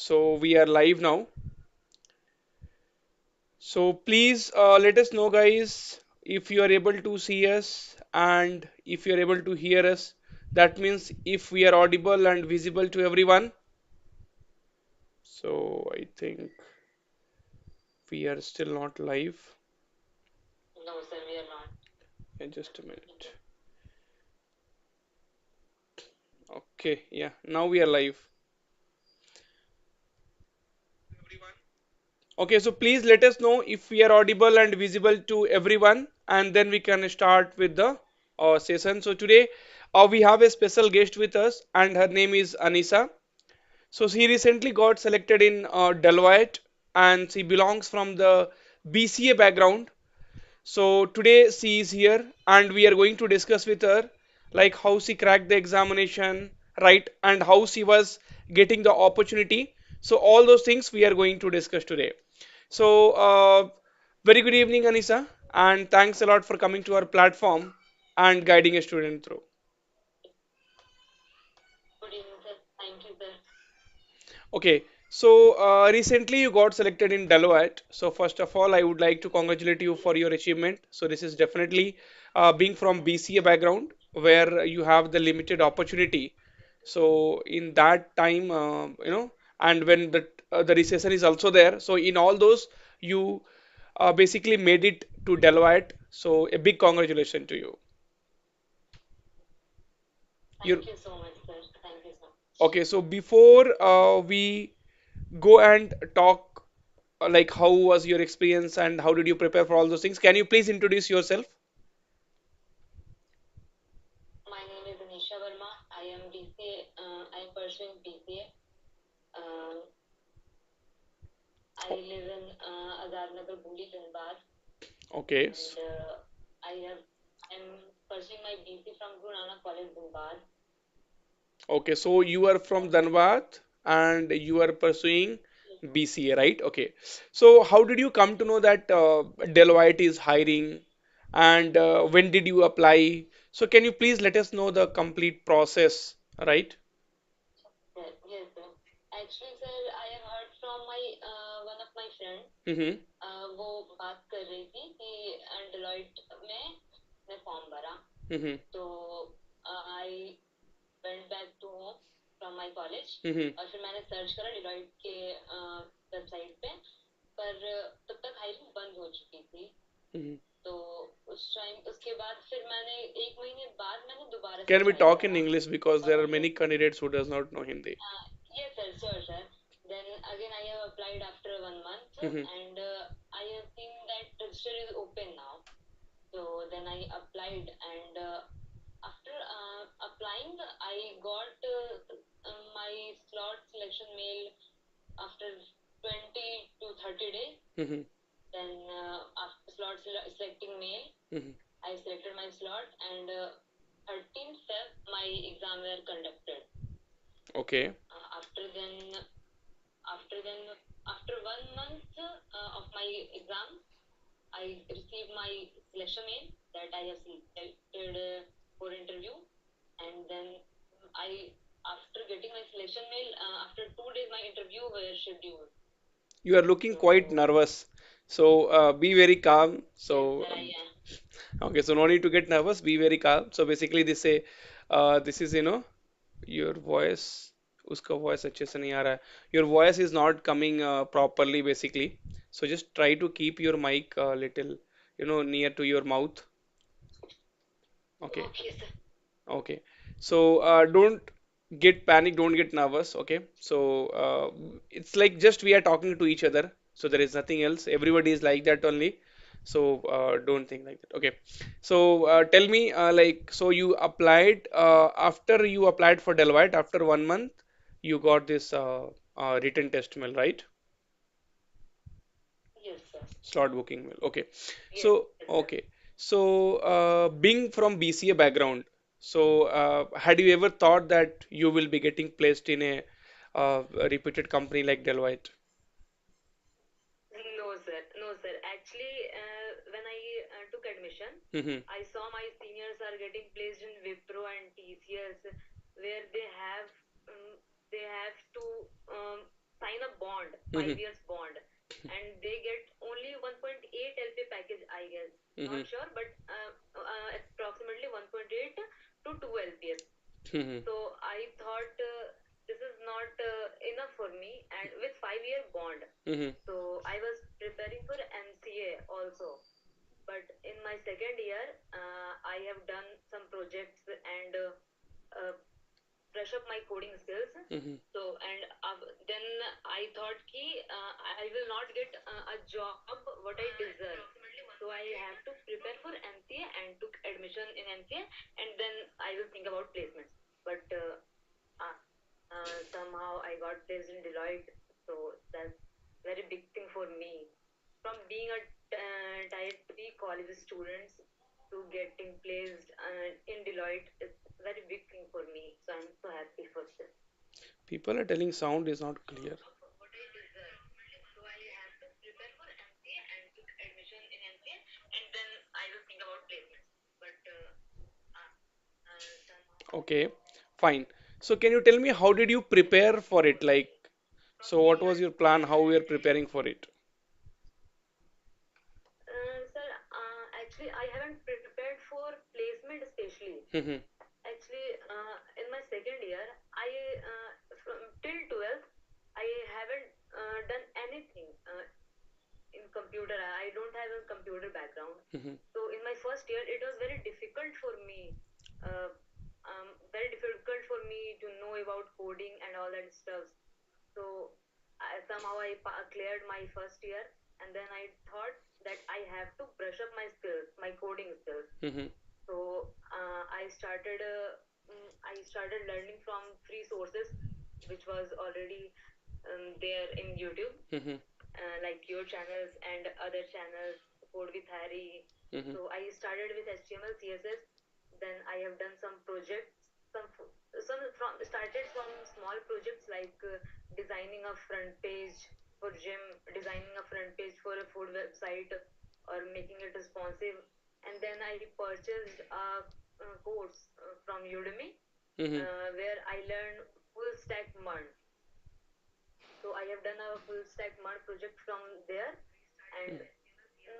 So we are live now. So please let us know, guys, if you are able to see us and if you are able to hear us. That means if we are audible and visible to everyone. So I think we are still not live. No, sir, we are not. Just a minute. Okay, yeah, now we are live. Okay, so please let us know if we are audible and visible to everyone, and then we can start with the session. So today we have a special guest with us, and her name is Anisha. So she recently got selected in Deloitte, and she belongs from the BCA background. So today she is here, and we are going to discuss with her like how she cracked the examination, right, and how she was getting the opportunity. So all those things we are going to discuss today. So very good evening, Anisa, and thanks a lot for coming to our platform and guiding a student through. Good evening, sir. Thank you, sir. Okay, so recently you got selected in Deloitte. So first of all, I would like to congratulate you for your achievement. So this is definitely being from BCA background where you have the limited opportunity. So in that time, and when the recession is also there. So in all those, you basically made it to Deloitte. So a big congratulations to you. You Thank you so much, sir. Thank you so much. okay? So before we go and talk like how was your experience and how did you prepare for all those things, can you please introduce yourself? My name is Anisha Verma. I am BCA. I am pursuing BCA. I live in Azad Nagar, Buli, Dhanbad, Okay, and I'm pursuing my BC from Guru Nanak College, Dhanbad. okay, so you are from Dhanbad and you are pursuing Yes, BCA, right? Okay, so how did you come to know that Deloitte is hiring and when did you apply? So can you please let us know the complete process, right? sir. Yes, sir. Actually, sir, I have heard from my one of my friend. Mm-hmm. वो बात कर रही थी कि Deloitte में मैं form भरा Mm-hmm. तो I went back to home from my college Mm-hmm. और फिर मैंने सर्च करा डिलॉइट के वेबसाइट पे पर तब तक हायरिंग बंद हो चुकी थी Mm-hmm. तो उस टाइम उसके बाद फिर मैंने एक महीने बाद मैंने दोबारा से Can we try talk in करा English because और there are फिर many candidates who does not know Hindi? yes sir sure sir then again I have applied after 1 month Mm-hmm. and I have seen that register is open now. So then I applied, and after applying, I got my slot selection mail after 20 to 30 days. Mm-hmm. Then after selecting mail, Mm-hmm. I selected my slot, and 13th Feb my exam were conducted. Okay. After then, after then, after 1 month of my exam, I received my selection mail that I have selected for interview, and then I, after getting my selection mail, after 2 days my interview were scheduled. You are looking quite So nervous. So be very calm. yes, So sir, I am. okay, so no need to get nervous. Be very calm. So basically, they say this is your voice. उसका voice अच्छे से नहीं आ रहा है. Your voice is not coming properly basically. So just try to keep your mic a little near to your mouth. Okay. Okay, sir. Okay. So don't get panic, don't get nervous. Okay. So it's like just we are talking to each other. So there is nothing else. Everybody is like that only. So don't think like that. Okay. So tell me, like, so you applied after you applied for Deloitte after 1 month, you got this written test mail, right? Yes, sir. Slot booking mail. Okay. Yes, So, yes, sir. okay. So, being from BCA background, so had you ever thought that you will be getting placed in a reputed company like Deloitte? No, sir. No, sir. Actually, when I took admission, Mm-hmm. I saw my seniors are getting placed in Wipro and TCS, where um, they have to sign a bond, Mm-hmm. 5 years bond, and they get only 1.8 LP package, I guess. Mm-hmm. Not sure, but approximately 1.8 to 2 LPS. Mm-hmm. So I thought this is not enough for me, and with 5 year bond. Mm-hmm. So I was preparing for MCA also. But in my second year, I have done some projects and uh, brush up my coding skills. Mm-hmm. So and then I thought ki I will not get a job what I deserve. So I have to prepare for MCA and took admission in MCA, and then I will think about placements. But uh, somehow I got placed in Deloitte, so that's very big thing for me. From being a tier three college student to getting placed in Deloitte, it's very big thing for me. So I'm so happy for this. People are telling sound is not clear. What I deserve. So I have to prepare for MCA and took admission in MCA, and then I will think about placements. But somehow. Okay, fine. So can you tell me how did you prepare for it? Like, From so what being a was your plan? How we are preparing for it? sir, actually, I haven't prepared for placement especially. Mm-hmm. Actually, in my second year, I from till 12th, I haven't done anything in computer. I don't have a computer background. Mm-hmm. So in my first year, it was very difficult for me. Uh, Very difficult for me to know about coding and all that stuff. So somehow I cleared my first year, and then I thought that I have to brush up my skills, my coding skills. Mm-hmm. So I started learning from free sources, which was already there in YouTube, Mm-hmm. like your channels and other channels, Code with Harry. Mm-hmm. So I started with HTML, CSS. Then I have done some projects, some from started from small projects like designing a front page for gym, designing a front page for a food website, or making it responsive. And then I purchased a course from Udemy Mm-hmm. where I learned full stack MERN. So I have done a full stack MERN project from there, and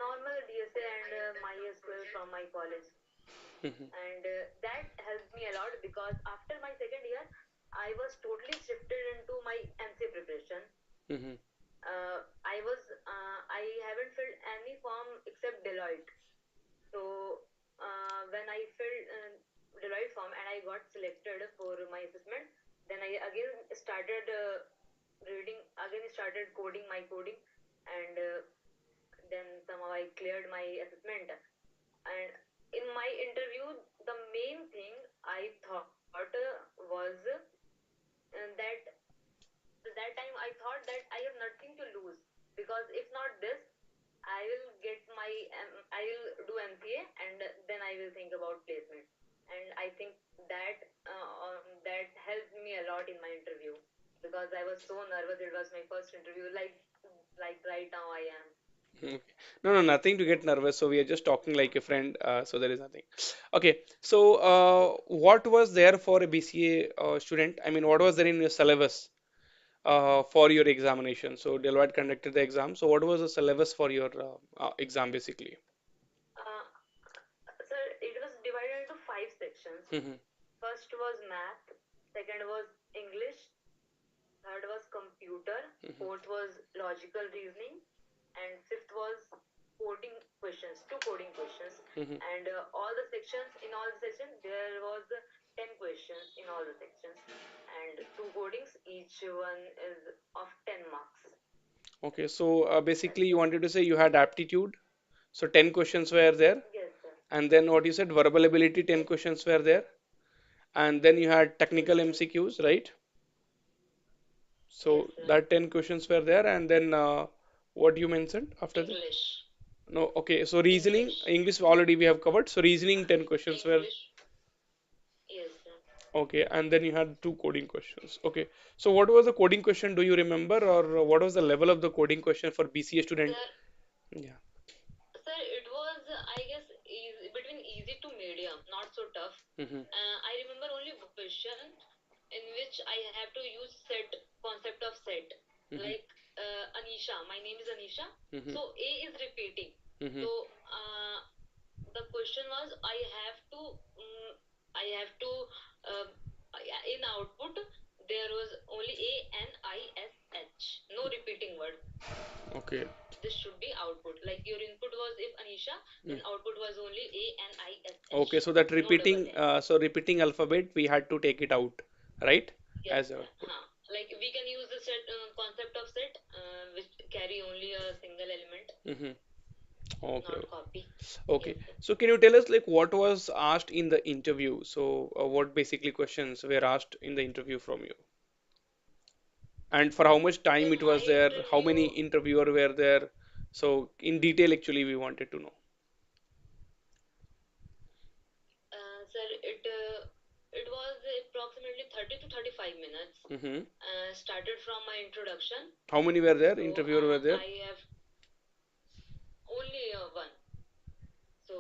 normal DSA and MySQL from my college. Mm-hmm. And that helped me a lot because after my second year, I was totally shifted into my MCA preparation. Mm-hmm. I haven't filled any form except Deloitte. So when I filled Deloitte form and I got selected for my assessment, then I again started reading, again started coding my coding, and then somehow I cleared my assessment. And in my interview, the main thing I thought was that that time I thought that I have nothing to lose, because if not this, I will get my I will do MCA, and then I will think about placement. And I think that that helped me a lot in my interview, because I was so nervous. It was my first interview, like right now I am. Okay. No, no, nothing to get nervous. So we are just talking like a friend. So there is nothing. Okay. So what was there for a BCA student? I mean, what was there in your syllabus for your examination? So Deloitte conducted the exam. So what was the syllabus for your exam basically? Uh, so it was divided into five sections. Mm-hmm. First was math, second was English, third was computer, fourth was logical reasoning, and fifth was coding questions, two coding questions. Mm-hmm. And all the sections, in all the sections, there was 10 questions in all the sections, and two codings, each one is of 10 marks. Okay. So That's basically you it. wanted to say you had aptitude. So 10 questions were there. Yes, sir. And then what you said, verbal ability, 10 Yes, questions were there. And then you had yes, technical sir. MCQs, right? Yes, So sir. that 10 questions were there. And then what you mentioned after that? English. No, okay. So reasoning, English. English already we have covered. So reasoning 10 questions were English. Yes, sir. okay. And then you had two coding questions. Okay. So what was the coding question? Do you remember, or what was the level of the coding question for BCA student? Sir, Yeah. sir, it was, I guess, easy, between easy to medium, not so tough. Mm-hmm. I remember only one question in which I have to use set, concept of set. Mm-hmm. Like, Anisha. My name is Anisha. Mm-hmm. So A is repeating. Mm-hmm. So the question was I have to uh, in output there was only A N I S H. No repeating word. Okay. This should be output. Like your input was if Anisha, then Mm. output was only A N I S Okay, H. so that No double repeating, N. repeating alphabet, we had to take it out, right? Yes. As output. Like we can use the set concept of set, which carry only a single element, Mm-hmm. Okay. not copy. Yes. Okay. So can you tell us like what was asked in the interview? So what basically questions were asked in the interview from you? And for how much So time it my was there? How interview, many interviewer were there? So in detail, actually, we wanted to know. sir, it was approximately 30 to 35 minutes. Mm-hmm. Started from my introduction. How many were there? So Interviewer were there? I have only one. So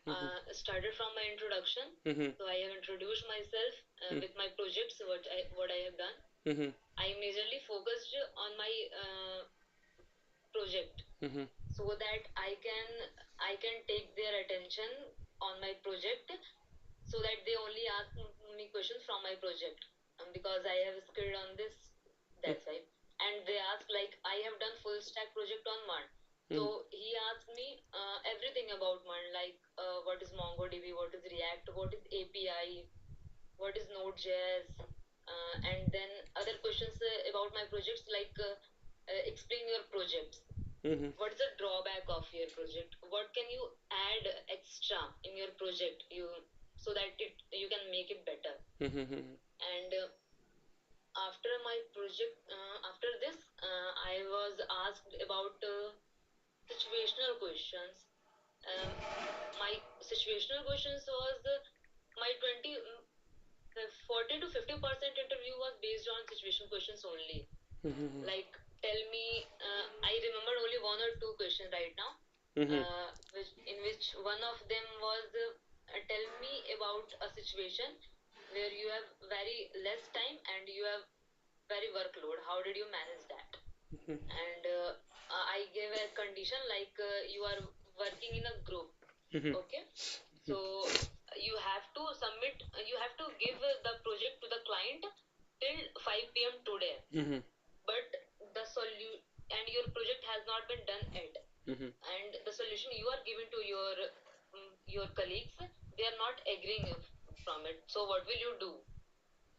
Mm-hmm. started from my introduction. Mm-hmm. So I have introduced myself with my projects, what I have done. Mm-hmm. I majorly focused on my project Mm-hmm. so that I can take their attention on my project so that they only ask me questions from my project because I have skilled on this. That's why. And they ask like I have done full stack project on MERN. Mm-hmm. So he asked me everything about MERN, like what is MongoDB, what is React, what is API, what is Node.js, and then other questions about my projects like explain your projects. Mm-hmm. What is the drawback of your project? What can you add extra in your project you so that you can make it better? Mm-hmm. And after my project, after this, I was asked about situational questions. Um, my situational questions was my 40 to 50% interview was based on situation questions only. Mm-hmm. Like, tell me, I remember only one or two questions right now, Mm-hmm. in which one of them was tell me about a situation where you have very less time and you have very workload. How did you manage that? And I gave a condition like you are working in a group. Mm-hmm. Okay, so you have to submit, you have to give the project to the client till 5 p.m. today, Mm-hmm. but the solution and your project has not been done yet, Mm-hmm. and the solution you are giving to your colleagues, they are not agreeing from it. So what will you do?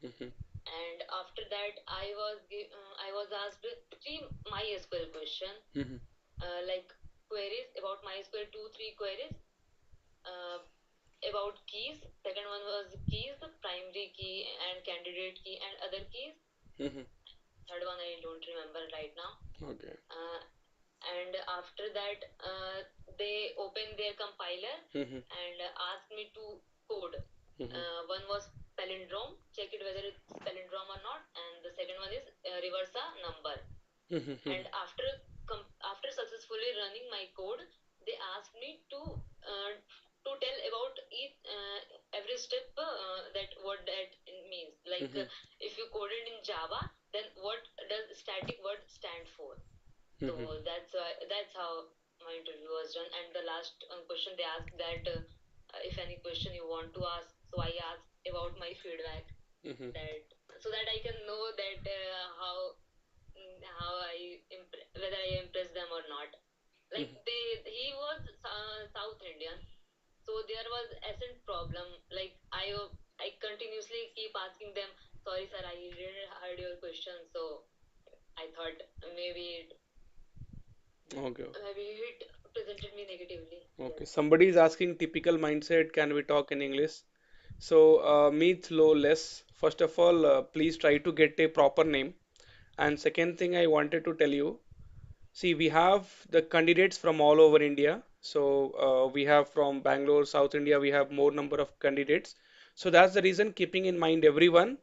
Mm-hmm. And after that, I was asked three MySQL question, Mm-hmm. like queries about MySQL, two three queries uh, about keys. Second one was keys, primary key and candidate key and other keys. Mm-hmm. Third one I don't remember right now. Okay. Uh, and after that, they opened their compiler Mm-hmm. and asked me to code. Mm-hmm. One was palindrome, check it whether it's palindrome or not, and the second one is reverse a number. Mm-hmm. And after successfully running my code, they asked me to tell about every step, that what that means. Like Mm-hmm. if you coded in Java, then what does static word stand for? So Mm-hmm. that's how my interview was done. And the last question they asked that if any question you want to ask, so I asked about my feedback, Mm-hmm. that so that I can know that how whether I impress them or not. Like he was South Indian, so there was accent problem. Like I continuously keep asking them, sorry sir, I didn't heard your question, so I thought maybe Okay. it presented me negatively. Okay. Yes. Somebody is asking typical mindset. Can we talk in English? So, meet low less. First of all, please try to get a proper name. And second thing I wanted to tell you, see, we have the candidates from all over India. So, we have from Bangalore, South India, we have more number of candidates. So that's the reason, keeping in mind everyone,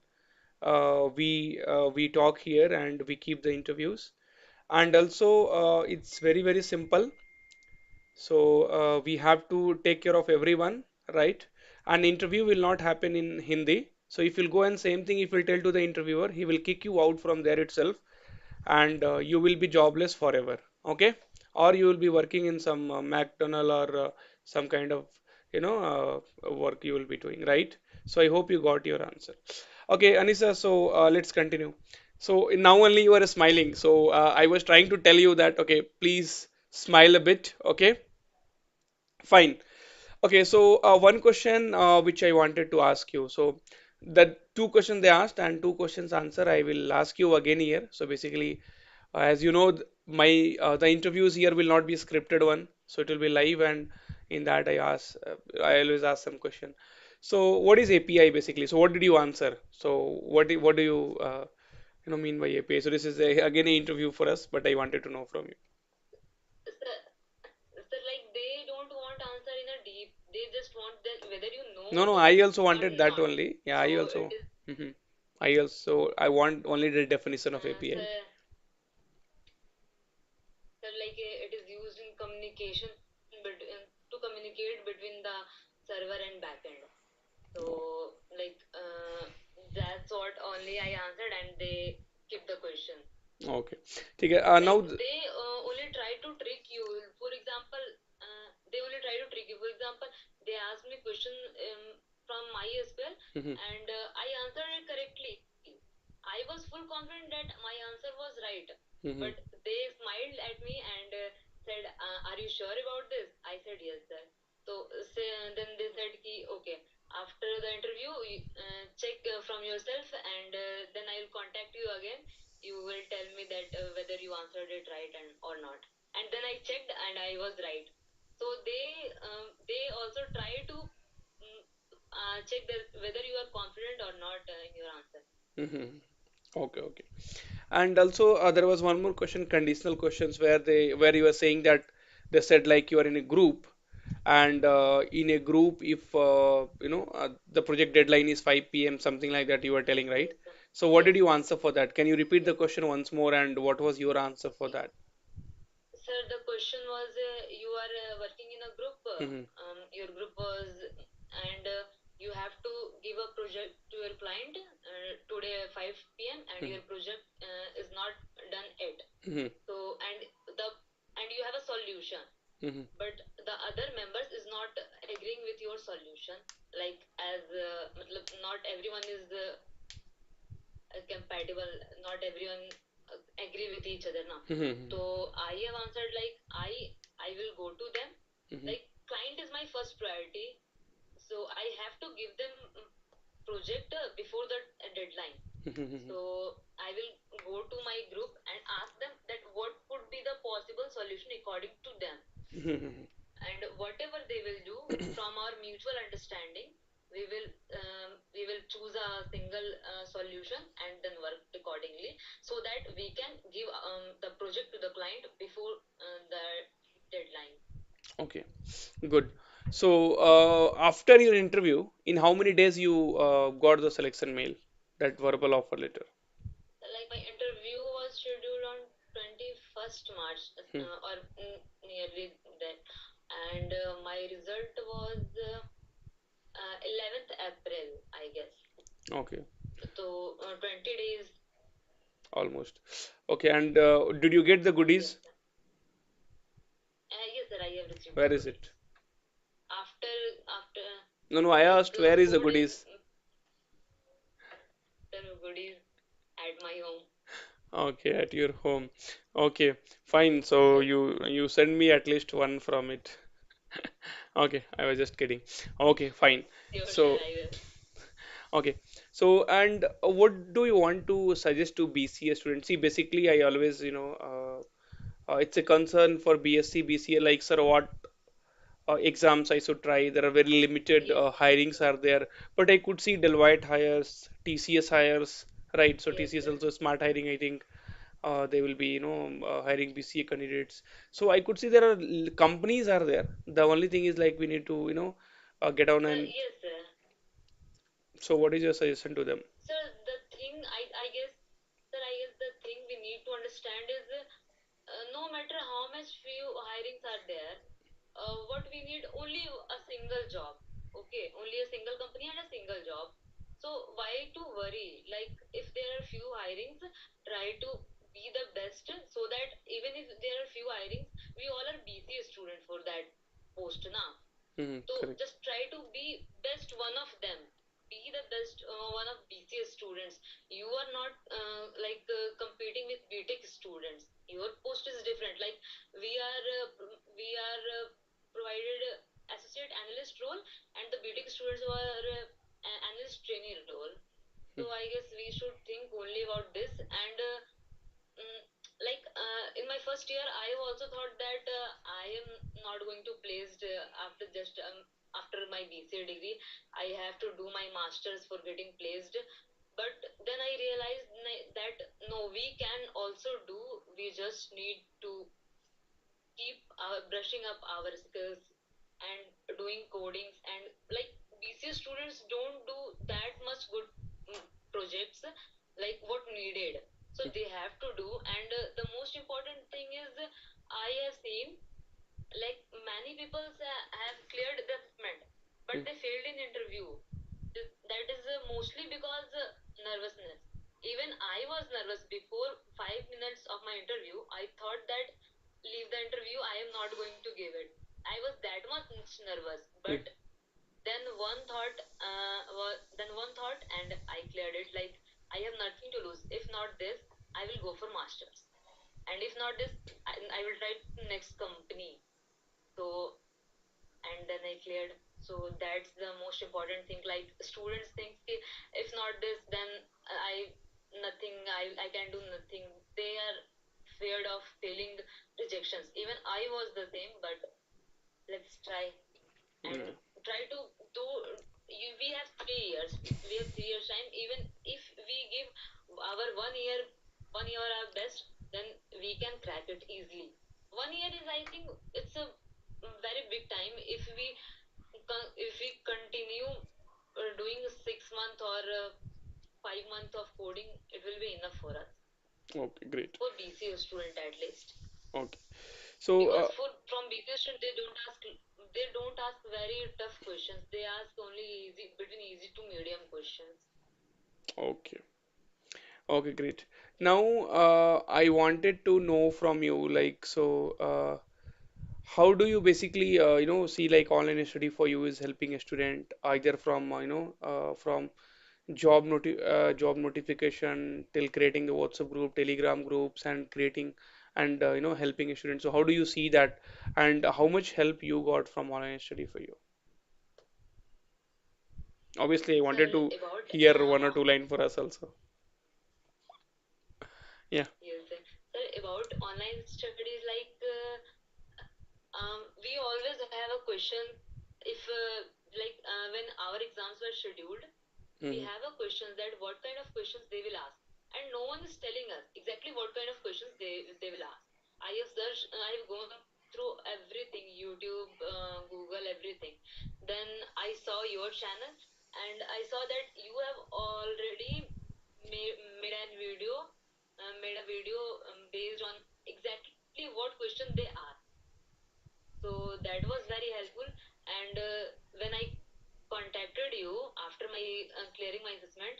we talk here and we keep the interviews. And also, it's very, very simple. So we have to take care of everyone, right? An interview will not happen in Hindi. So if you'll go and same thing, if you'll tell to the interviewer, he will kick you out from there itself. and you will be jobless forever. Okay, or you will be working in some McDonald or some kind of work you will be doing, right? So I hope you got your answer. Okay, Anisa, so let's continue. So now only you are smiling. So I was trying to tell you that, okay, please smile a bit. Okay, fine. Okay, so one question which I wanted to ask you. So the two questions they asked and two questions answer, I will ask you again here. So basically, as you know, my the interviews here will not be scripted one, so it will be live, and in that I always ask some question. So what is API basically? So what did you answer? So what do you mean by API? So this is again an interview for us, but I wanted to know from you. So like they don't want answer in a deep. They just want that whether you No, know no, this I also or wanted that not. only. Yeah, I So it also. is Mhm. I want only the definition of so, API. so like it is used in communication to communicate between the server and backend. So like that's what only I answered and they skip the question. Okay. ठीक है. Like Now, they only try to trick you. For example, they only try to trick you. For example, they asked me question from my SQL Mhm. and I answered it correctly. I was full confident that my answer was right, Mhm. but they smiled at me and said, "Are you sure about this?" I said, "Yes, sir." So then they said, "Ki okay, after the interview, check from yourself, and then I will contact you again. You will tell me that whether you answered it right and or not." And then I checked, and I was right. So they also try to check that whether you are confident or not in your answer. Mhm. Okay, okay. And also, there was one more question, conditional questions, where you were saying that they said like you are in a group, and in a group, if the project deadline is 5 p.m., something like that, you were telling, right? Yes, sir. So what did Yes. you answer for that? Can you repeat the Yes. question once more, and what was your answer for that? Sir, the question was you are working in a group. Mm-hmm. Your group was, and you have to give a project to your client today 5 p.m. and your project is not done yet. Mm-hmm. So the and you have a solution, Mm-hmm. but the other members is not agreeing with your solution. Like as not everyone is compatible. Not everyone agree with each other now. Mm-hmm. So I have answered like I will go to them. Mm-hmm. Like client is my first priority, so I have to give them project before the deadline. Mm-hmm. So I will go to my group and ask them that what could be the possible solution according to them, Mm-hmm. and whatever they will do from our mutual understanding, we will choose a single solution and then work accordingly so that we can give the project to the client before the deadline. Okay, good. So, after your interview, in how many days you got the selection mail, that verbal offer letter? Like my interview was scheduled on 21st March Hmm. or nearly that, and my result was 11th April, I guess. Okay, So 20 days. almost. Okay, and did you get the Yes, goodies? sir. Yes, sir, I have received the Where is goodies. it? After No, no, I like asked where is the 4 days, goodies? the goodies at my home. Okay, at your home. Okay, fine. So Yes, you send me at least one from it. Okay, I was just kidding. Okay, fine. sure, sure, So I will. okay. So, and what do you want to suggest to BCA students? See, basically, I always, it's a concern for BSc, BCA, like, sir, what exams I should try? There are very limited Yes, hirings are there, but I could see Deloitte hires, TCS hires, right? So yes, TCS sir. also smart hiring, I think. They will be, hiring BCA candidates. So I could see there are companies are there. The only thing is like we need to, get on and. Yes, sir. So, what is your suggestion to them? So the thing I guess, sir, I guess the thing we need to understand is no matter how much few hirings are there, what we need only a single job. Okay, only a single company and a single job. So why to worry? Like if there are few hirings, try to be the best, so that even if there are few hirings, we all are BCA student for that post now. So Correct. just try to be best one of them. Be the best one of BCA students. You are not competing with BTech students. Your post is different. Like we are provided associate analyst role, and the BTech students were analyst trainee role. So I guess we should think only about this. And mm, in my first year, I also thought that I am not going to placed after my BCA degree. I have to do my masters for getting placed. But then I realized that no, we can also do. We just need to keep brushing up our skills and doing codings. And like BCA students don't do that much good projects like what needed, so they have to do. And the most important thing is, I have seen like many people have cleared the assessment, but they failed in interview. That is mostly because nervousness. Even I was nervous before 5 minutes of my interview. I thought that leave the interview, I am not going to give it. I was that much nervous. But then one thought, and I cleared it. Like, I have nothing to lose. If not this, I will go for masters, and if not this, I will try next company. So, and then I cleared. So that's the most important thing. Like students think, "Ki, if not this, then I nothing. I can do nothing." They are feared of failing rejections. Even I was the same, but let's try and Yeah. try to do. We have 3 years. We have 3 years time. Even if we give our 1 year, 1 year our best, then we can crack it easily. 1 year is, I think, it's a very big time. If we continue doing 6 month or 5 month of coding, it will be enough for us, Okay, great. for BCA student at least. Okay. So, Because for from BCA student, they don't ask very tough questions. They ask only easy, between easy to medium questions. okay. Okay, great. Now, I wanted to know from you, like, how do you basically, see like online study for you is helping a student either from, from job notification till creating the WhatsApp group, Telegram groups, and creating and helping a student. So how do you see that, and how much help you got from online study for you? Obviously, I Sir, wanted to about hear one or two line for us also. Yeah. yes, sir. Sir, about online studies, like we always have a question. If when our exams were scheduled, we Hmm. have a question that what kind of questions they will ask, and no one is telling us exactly what kind of questions they will ask. I have searched, I have gone through everything, YouTube, Google, everything. Then I saw your channel, and I saw that you have already made a video, based on exactly what question they ask. So that was very helpful. And when I contacted you after my clearing my assessment,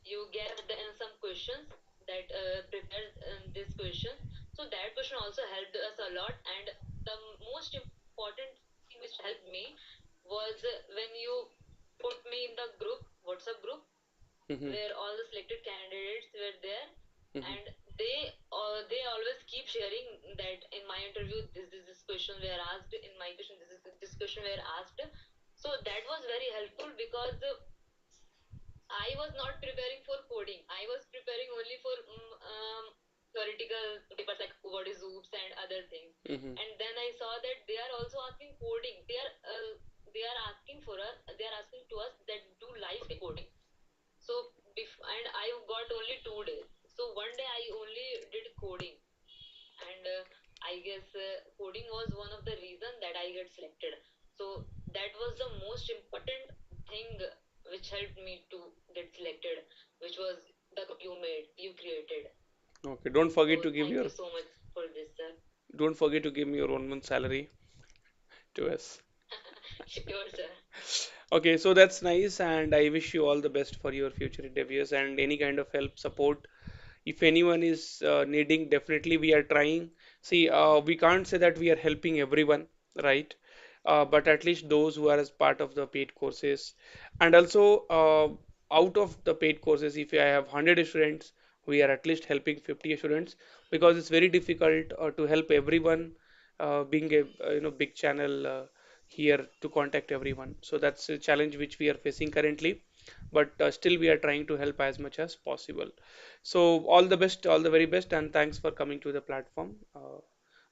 you gave some questions that prepared this question. So that question also helped us a lot. And the most important thing which helped me was when you put me in the group, WhatsApp group, Hmm. where all the selected candidates were there. Hmm. And they always keep sharing that in my interview this question were asked, in my question this question were asked. So that was very helpful, because I was not preparing for coding. I was preparing only for theoretical papers like what is oops and other things. Hmm. And then I saw that they are also asking coding. They are asking for us. They are asking to us that do live coding. So and I got only 2 days. So one day I only did coding, and I guess coding was one of the reason that I get selected. So that was the most important thing which helped me to get selected, which was the group you made, you created. Okay. Don't forget So to give thank your you so much for this, sir. don't forget to give me your 1 month salary to us. Sure, sir. Okay, so that's nice, and I wish you all the best for your future endeavors and any kind of help, support if anyone is needing, definitely we are trying. See, we can't say that we are helping everyone, right? But at least those who are as part of the paid courses. And also, out of the paid courses, if I have 100 students, we are at least helping 50 students, because it's very difficult to help everyone, being a big channel here to contact everyone. So that's a challenge which we are facing currently, but still we are trying to help as much as possible. So all the best, all the very best, and thanks for coming to the platform.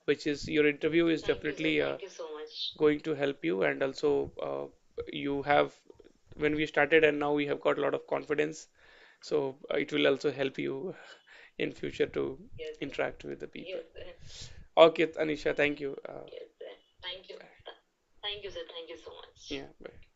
Which is your interview is Thank you, sir. definitely Thank you so much. going to help you, and also you have, when we started and now we have got a lot of confidence, so it will also help you in future to Yes, sir. interact with the people. Yes, sir. Okay, Anisha, thank you. Yes, sir. Thank you. Thank you, sir. Thank you so much. Yeah, bye.